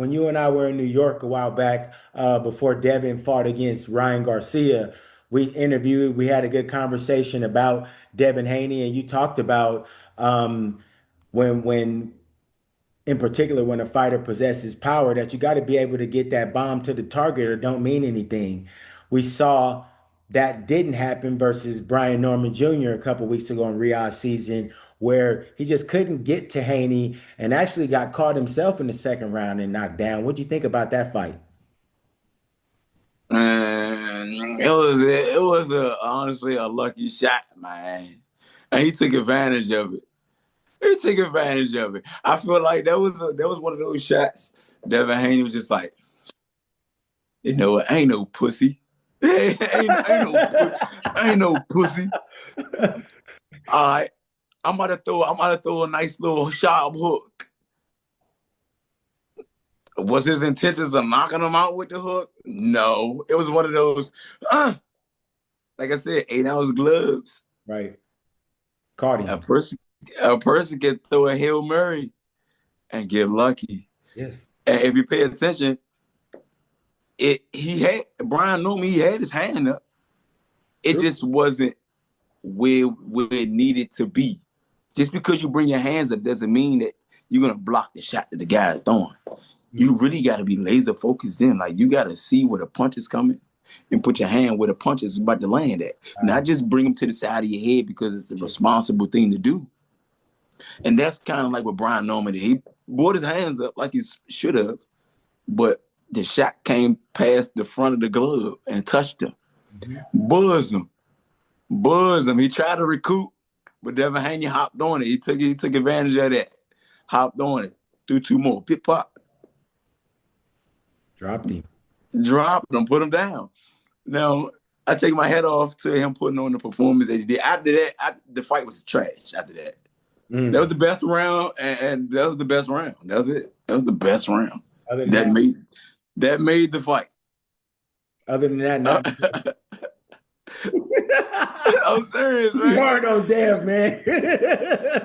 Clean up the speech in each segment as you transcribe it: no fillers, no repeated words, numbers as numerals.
when you and I were in New York a while back, before Devin fought against Ryan Garcia, we had a good conversation about Devin Haney, and you talked about when in particular when a fighter possesses power, that you got to be able to get that bomb to the target or don't mean anything. We saw that didn't happen versus Brian Norman Jr. a couple weeks ago in Riyadh season, where he just couldn't get to Haney and actually got caught himself in the second round and knocked down. What'd you think about that fight? And it was honestly a lucky shot, man. And he took advantage of it. He took advantage of it. I feel like that was one of those shots. Devin Haney was just like, you know what? Ain't no pussy. Ain't no pussy. All right, I'm about to throw a nice little sharp hook. Was his intentions of knocking him out with the hook? No. It was one of those, like I said, 8 ounce gloves. Right. Caught A him. person, a person can throw a Hail Mary and get lucky. Yes. And if you pay attention, he had Brian Newman, he had his hand up. It True. just wasn't where it needed to be. Just because you bring your hands up doesn't mean that you're gonna block the shot that the guy's throwing. You really got to be laser focused in. Like, you got to see where the punch is coming and put your hand where the punch is about to land at. Not just bring them to the side of your head because it's the responsible thing to do. And that's kind of like what Brian Norman did. He brought his hands up like he should have, but the shot came past the front of the glove and touched him. Buzzed him. Buzzed him. He tried to recoup, but Devin Haney hopped on it. He took advantage of that. Hopped on it. Threw two more. Pip pop. Dropped him. Dropped him, put him down. Now, I take my head off to him putting on the performance that he did. After that, the fight was trash after that. That was the best round, and that was the best round. That was it. That was the best round. That made the fight. Other than that, not. I'm serious, man. You hard on Dev, man.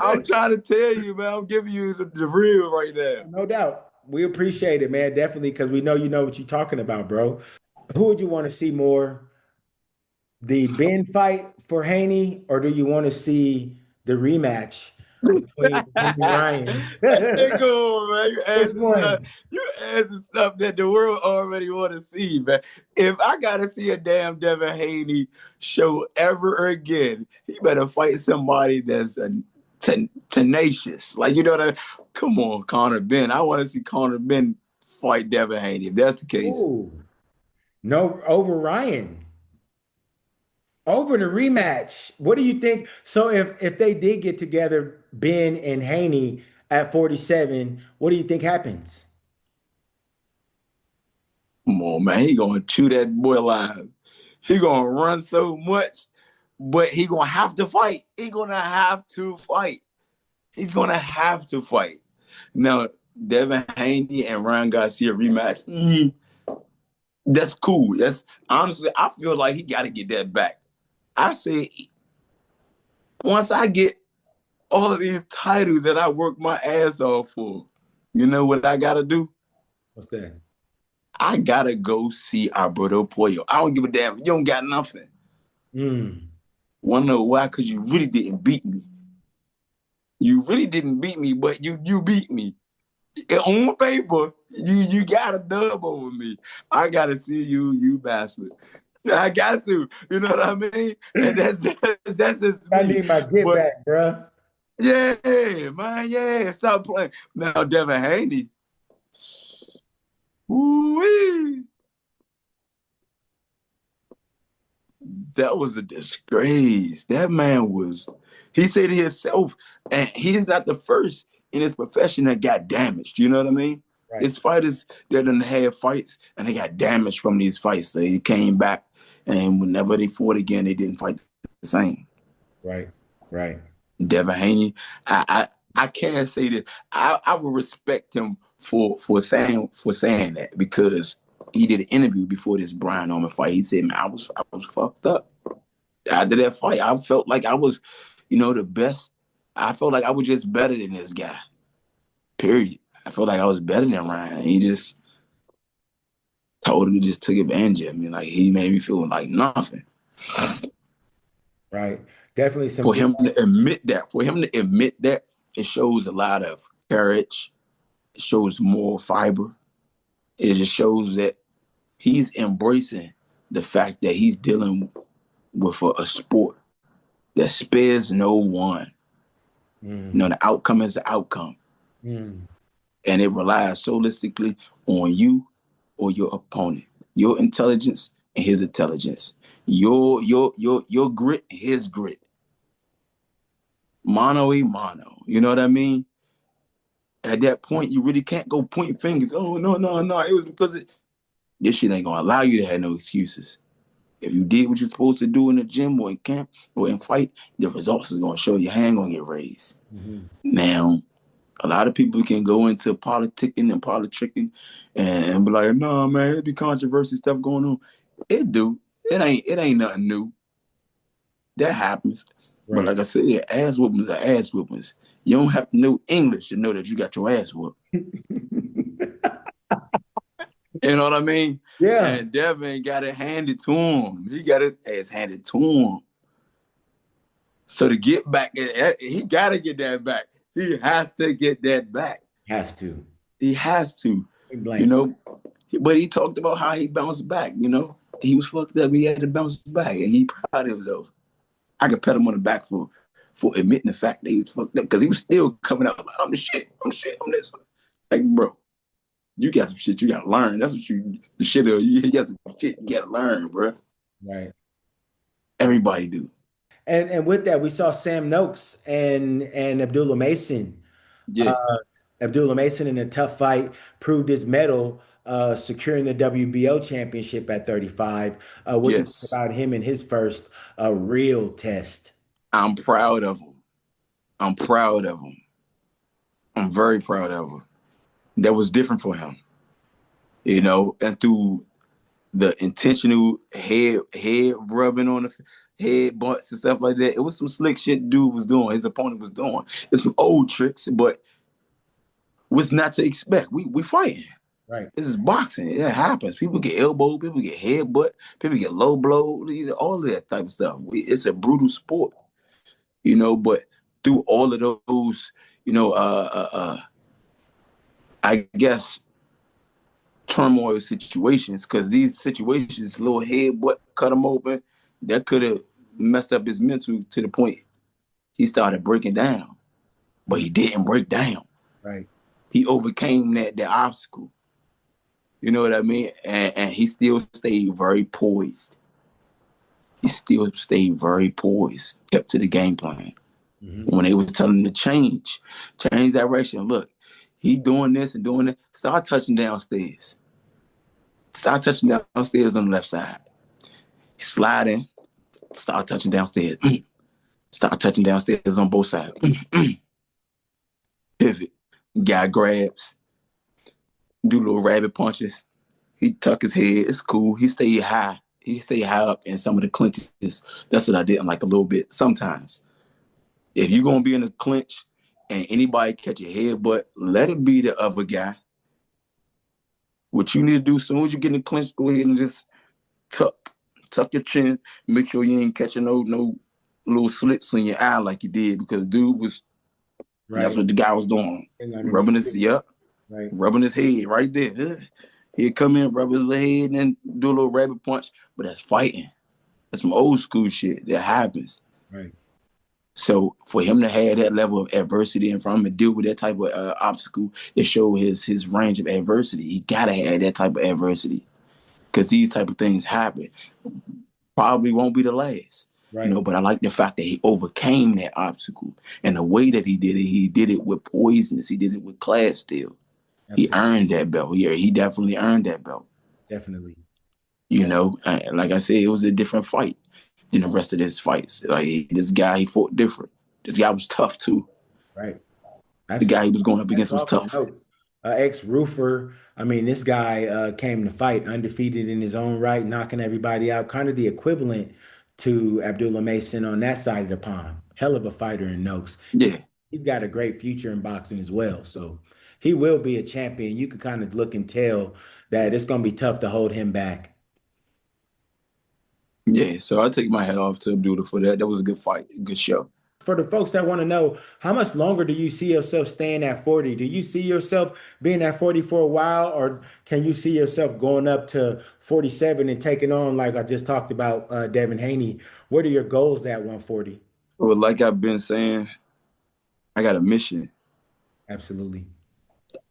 I'm trying to tell you, man. I'm giving you the real right there. No doubt. We appreciate it, man. Definitely, because we know you know what you're talking about, bro. Who would you want to see more? The Ben fight for Haney, or do you want to see the rematch between Ryan? Hey, go, man. Which one? You asking stuff that the world already want to see, man. If I gotta see a damn Devin Haney show ever again, he better fight somebody that's tenacious. Like, you know that. Come on, Conor Ben. I want to see Conor Ben fight Devin Haney. If that's the case, Ooh. No, over Ryan. Over the rematch. What do you think? So if they did get together, Ben and Haney at 47, what do you think happens? come on, man. He gonna chew that boy alive. He gonna run so much, but he gonna have to fight. He gonna have to fight. He's gonna have to fight. Now, Devin Haney and Ryan Garcia rematch. That's cool. That's honestly, I feel like he got to get that back. I say, once I get all of these titles that I worked my ass off for, you know what I gotta do? What's that? I gotta go see Alberto Pollo. I don't give a damn. You don't got nothing. Wanna know why? Because you really didn't beat me. You really didn't beat me, but you beat me. On paper, you got a dub over me. I gotta see you bastard. I got to. You know what I mean? And that's just me. I need my get back, bro. Yeah, man, yeah. Stop playing. Now, Devin Haney. Ooh-wee. That was a disgrace. That man was, he said to himself, and he's not the first in his profession that got damaged. You know what I mean? Right. It's fighters that done had fights and they got damaged from these fights. So he came back, and whenever they fought again, they didn't fight the same. Right. Devin Haney, I can't say this. I would respect him for saying that, because he did an interview before this Brian Norman fight. He said, man, I was fucked up. After that fight, I felt like I was, the best. I felt like I was just better than this guy. Period. I felt like I was better than Ryan. He just totally just took advantage of me. Like he made me feel like nothing. Right. Definitely some For good. him to admit that, it shows a lot of courage. It shows more fiber. It just shows that he's embracing the fact that he's dealing with a sport that spares no one. You know, Mm, the outcome is the outcome, mm, and it relies holistically on you or your opponent, your intelligence and his intelligence, your grit, his grit, mano a mano. You know what I mean? At that point, you really can't go point fingers. Oh no, no, no! It was because this shit ain't gonna allow you to have no excuses. If you did what you're supposed to do in the gym or in camp or in fight, the results is gonna show your hand gonna get raised. mm-hmm. Now, a lot of people can go into politicking and politicking and be like, "No, man, it be controversy stuff going on." It do. It ain't nothing new. That happens. But Right. like I said, ass whoopings are ass whoopings. You don't have to know English to know that you got your ass whooped. You know what I mean? Yeah. And Devin got it handed to him. He got his ass handed to him. So to get back, he got to get that back. He has to get that back. Has to. He has to, Point you blank. know. But he talked about how he bounced back. You know, he was fucked up. He had to bounce back, and he proud of himself. I could pat him on the back for admitting the fact that he was fucked up because he was still coming out. Like, I'm the shit. I'm the shit. I'm this. Like, bro, you got some shit you got to learn. That's what the shit. You got some shit you got to learn, bro. Right. Right. Everybody do. And with that, we saw Sam Noakes and Abdullah Mason. Yeah. Uh, Abdullah Mason in a tough fight proved his medal, securing the WBO championship at 35. What do you think Yes. about him in his first real test? I'm proud of him. I'm proud of him. I'm very proud of him. That was different for him, you know, and through the intentional head rubbing on the head butts and stuff like that. It was some slick shit dude was doing. His opponent was doing. It's some old tricks, but what's not to expect? We fighting. Right. This is boxing. It happens. People get elbowed. People get headbutt. People get low blow. All of that type of stuff. It's a brutal sport, you know. But through all of those, you know, I guess turmoil situations because these situations, little headbutt cut him open, that could have messed up his mental to the point he started breaking down. But Mm, he didn't break down. right. He overcame that obstacle. You know what I mean? And he still stayed very poised. He still stayed very poised, kept to the game plan. Hmm. When they was telling him to change direction. Look, he doing this and doing that. Start touching downstairs. Start touching downstairs on the left side. Slide in, start touching downstairs. Start touching downstairs on both sides. Pivot. Guy grabs, do little rabbit punches. He tuck his head. It's cool. He stayed high. He stayed high up in some of the clinches. That's what I didn't like a little bit sometimes. If you're gonna be in a clinch and anybody catch your head, but let it be the other guy. What you need to do as soon as you get in the clinch, go ahead and just tuck your chin. Make sure you ain't catching no little slits in your eye like you did because dude was. That's Right. what the guy was doing, And underneath rubbing his it. Right. rubbing his head right there. He'd come in, rub his head, and then do a little rabbit punch. But that's fighting. That's some old school shit that happens. Right. So for him to have that level of adversity and for him to deal with that type of obstacle, it showed his range of adversity. He gotta have that type of adversity because these type of things happen. Probably won't be the last, you Right. know. But I like the fact that he overcame that obstacle and the way that he did it with poisonous. He did it with class. Still, he Absolutely. earned that belt. Yeah, he definitely earned that belt. Definitely. You know, like I said, it was a different fight than the rest of his fights. Like this guy, he fought different. This guy was tough too. Right. The Absolutely. guy he was going up That's against was off the tough. notes. Ex-roofer. I mean, this guy came to fight undefeated in his own right, knocking everybody out. Kind of the equivalent to Abdullah Mason on that side of the pond. Hell of a fighter in Noakes. Yeah, He's got a great future in boxing as well. So he will be a champion. You can kind of look and tell that it's going to be tough to hold him back. Yeah, so I take my hat off to Abdullah for that. That was a good fight, a good show. For the folks that want to know, how much longer do you see yourself staying at 40? Do you see yourself being at 40 for a while, or can you see yourself going up to 47 and taking on, like I just talked about, Devin Haney? What are your goals at 140? Well, like I've been saying, I got a mission, Absolutely.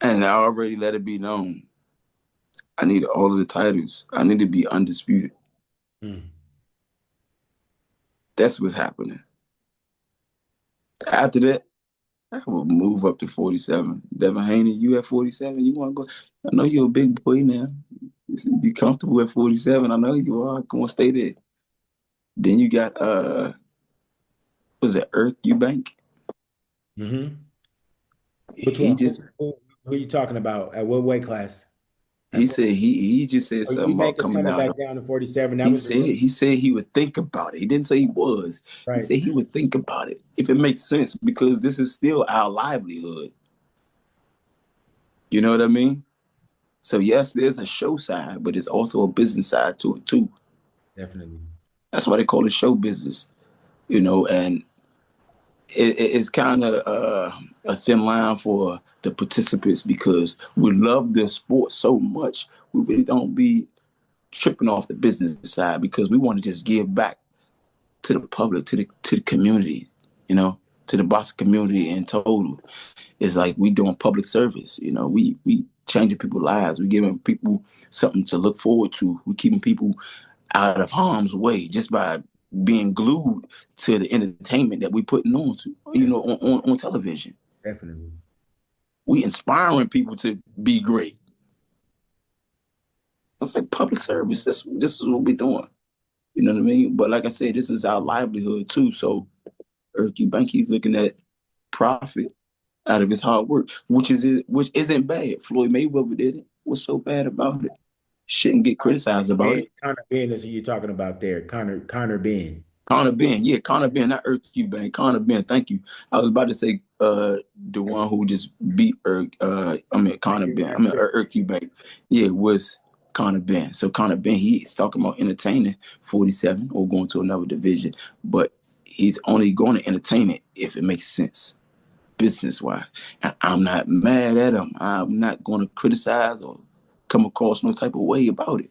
and I already let it be known. I need all of the titles. I need to be undisputed. Mm. That's what's happening. After that, I will move up to 47. Devin Haney, you at 47? You want to go? I know you're a big boy now. You comfortable at 47? I know you are. Come on, stay there. Then you got what was it Irk Eubank? Mm-hmm. Which He one? just Who are you talking about? At what weight class? he said he just said Oh, something Eubank about is coming coming down. back down to 47. That He was the said rumor. he said he would think about it. He didn't say he was. He Right. said he would think about it if it makes sense because this is still our livelihood. You know what I mean? So yes, there's a show side, but it's also a business side to it too. Definitely. That's why they call it show business. And it's kind of a thin line for the participants because we love the sport so much. We really don't be tripping off the business side because we want to just give back to the public, to the community, to the boxing community in total. It's like we doing public service. We changing people's lives. We giving people something to look forward to. We keeping people out of harm's way just by being glued to the entertainment that we putting on to, Yeah, on television. definitely. We inspiring people to be great. It's like public service. This is what we're doing. You know what I mean? But like I said, this is our livelihood too. So Earth Bank, he's looking at profit out of his hard work, which isn't bad. Floyd Mayweather did it. What's so bad about it? Shouldn't get criticized about it. Connor Ben is who you're talking about there. Connor Ben. Connor Ben, yeah, Connor Ben, not Irk Eubank. Connor Ben, thank you. I was about to say the one who just beat Connor Ben. Irk Eubank. Yeah, it was Connor Ben. So Connor Ben, he's talking about entertaining 47 or going to another division, but he's only going to entertain it if it makes sense business wise. And I'm not mad at him. I'm not going to criticize or come across no type of way about it.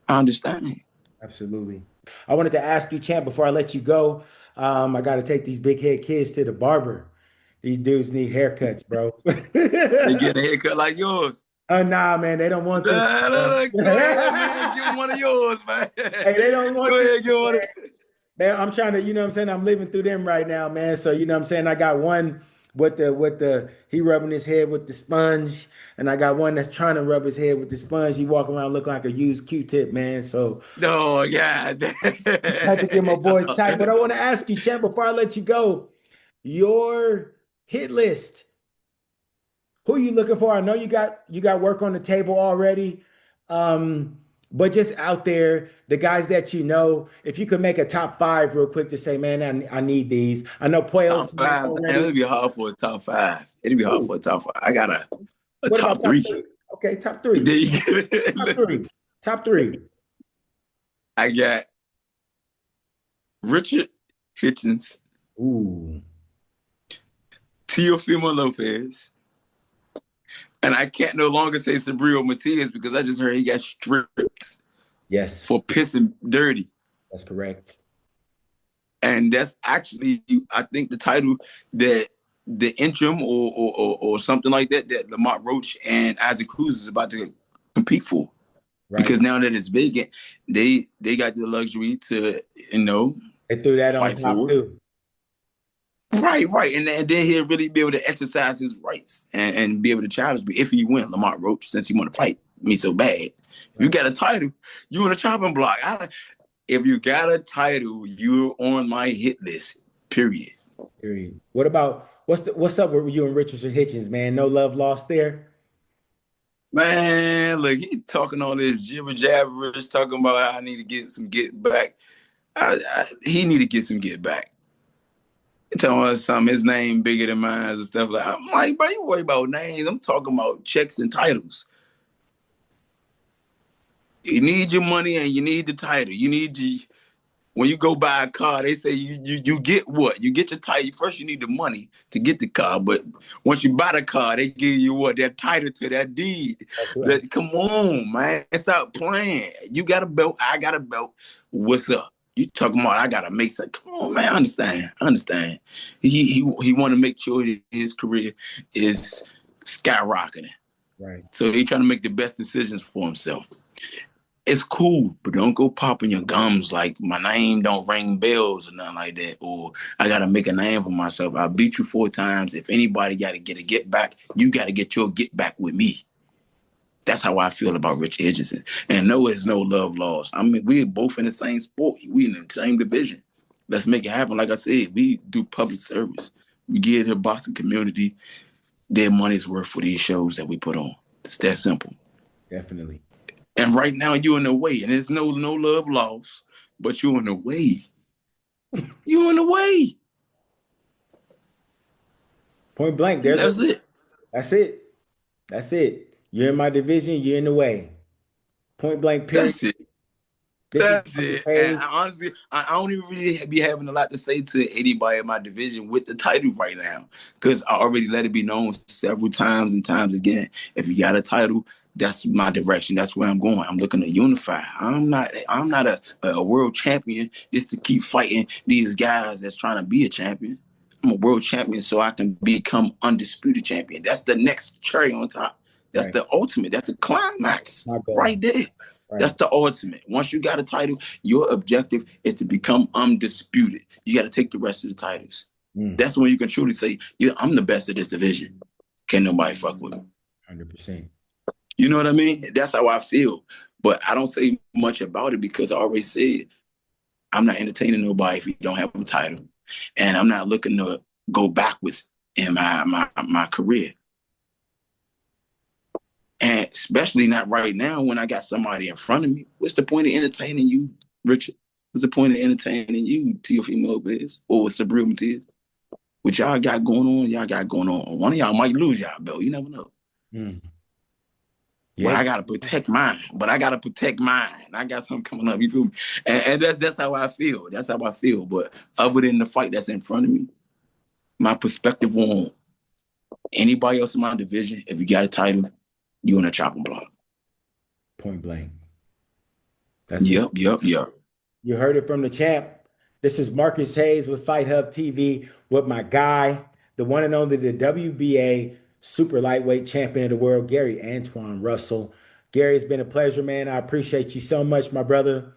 I understand. Absolutely. I wanted to ask you, Champ, before I let you go. I got to take these big head kids to the barber. These dudes need haircuts, bro. They get a haircut like yours. Oh, nah, man, they don't want this. Nah, Man. go ahead, man. Give him one of yours, man. Hey, they don't want Go this, ahead, give him one. man. Man, I'm trying to, you know what I'm saying? I'm living through them right now, man. So, you know what I'm saying? I got one with the he rubbing his head with the sponge, and I got one that's trying to rub his head with the sponge. He walking around looking like a used Q-tip, man. So No, yeah. I had to get my boys tight. But I want to ask you, Champ, before I let you go, your hit list. Who are you looking for? I know you got work on the table already. But just out there, the guys that you know, if you could make a top five real quick to say, man, I need these. I know Puel's Top in there five. It'll already. be hard for a top five. It'll be hard Ooh, for a top five. I got a what top about top three. three? Okay, top three. There you Top go. three. Top three. I got Richard Hitchens, Ooh, Teofimo Lopez, and I can't no longer say Sabril Matias because I just heard he got stripped yes, for pissing dirty. that's correct. And that's actually, I think, the title that the interim or something like that Lamont Roach and Isaac Cruz is about to compete for. Right. Because now that it's vacant, they got the luxury to, They threw that on fight top for it. too. Right. And then he'll really be able to exercise his rights and be able to challenge me if he win, Lamont Roach, since he want to fight me so bad. If you got a title, you in a chopping block. If you got a title, you're on my hit list, period. Period. What about what's up with you and Richardson Hitchens, man? No love lost there. Man, look, he talking all this jibber jabberish, talking about I need to get some get back. He need to get some get back. Telling us something, his name bigger than mine and stuff like. I'm like, bro, you worry about names. I'm talking about checks and titles. You need your money and you need the title. You need the when you go buy a car, they say you get what? You get your title. First, you need the money to get the car. But once you buy the car, they give you what? That title to that deed. That's right. That come on, man. Stop playing. You got a belt. I got a belt. What's up? You talking about I gotta make some. Come on, man. I understand. I understand. He want to make sure his career is skyrocketing. Right. So he trying to make the best decisions for himself. It's cool, but don't go popping your gums like my name don't ring bells or nothing like that. Or I gotta make a name for myself. I beat you 4 times. If anybody gotta get a get back, you gotta get your get back with me. That's how I feel about Rich Richardson. And no, it's no love lost. I mean, we're both in the same sport. We in the same division. Let's make it happen. Like I said, we do public service. We give the boxing community their money's worth for these shows that we put on. It's that simple. Definitely. And right now you're in the way, and there's no love lost, but you're in the way. You're in the way. Point blank. And that's it. That's it. That's it. You're in my division. You're in the way. Point blank. Period. That's it. This is That's Marcus it. And Hayes. honestly, I don't even really be having a lot to say to anybody in my division with the title right now, because I already let it be known several times and times again. If you got a title, that's my direction. That's where I'm going. I'm looking to unify. I'm not a world champion just to keep fighting these guys that's trying to be a champion. I'm a world champion so I can become undisputed champion. That's the next cherry on top. That's Right. the ultimate. That's the climax My goal. right there. Right. That's the ultimate. Once you got a title, your objective is to become undisputed. You got to take the rest of the titles. Mm, That's when you can truly say, yeah, I'm the best of this division. Can't nobody fuck with me. 100%. You know what I mean? That's how I feel. But I don't say much about it because I already said I'm not entertaining nobody if you don't have a title. And I'm not looking to go backwards in my career. And especially not right now when I got somebody in front of me. What's the point of entertaining you, Richard? What's the point of entertaining you, Teofimo Lopez, or Sabril Matias? What y'all got going on, y'all got going on. One of y'all might lose y'all belt. You never know. Mm. But Yeah. I gotta protect mine. I got something coming up. You feel me? And that's how I feel. That's how I feel. But other than the fight that's in front of me, my perspective on anybody else in my division, if you got a title, you in a chopping block. Point blank. That's it. Yep. You heard it from the champ. This is Marcus Hayes with Fight Hub TV with my guy, the one and only, the WBA super lightweight champion of the world, Gary Antuanne Russell. Gary, it's been a pleasure, man. I appreciate you so much, my brother.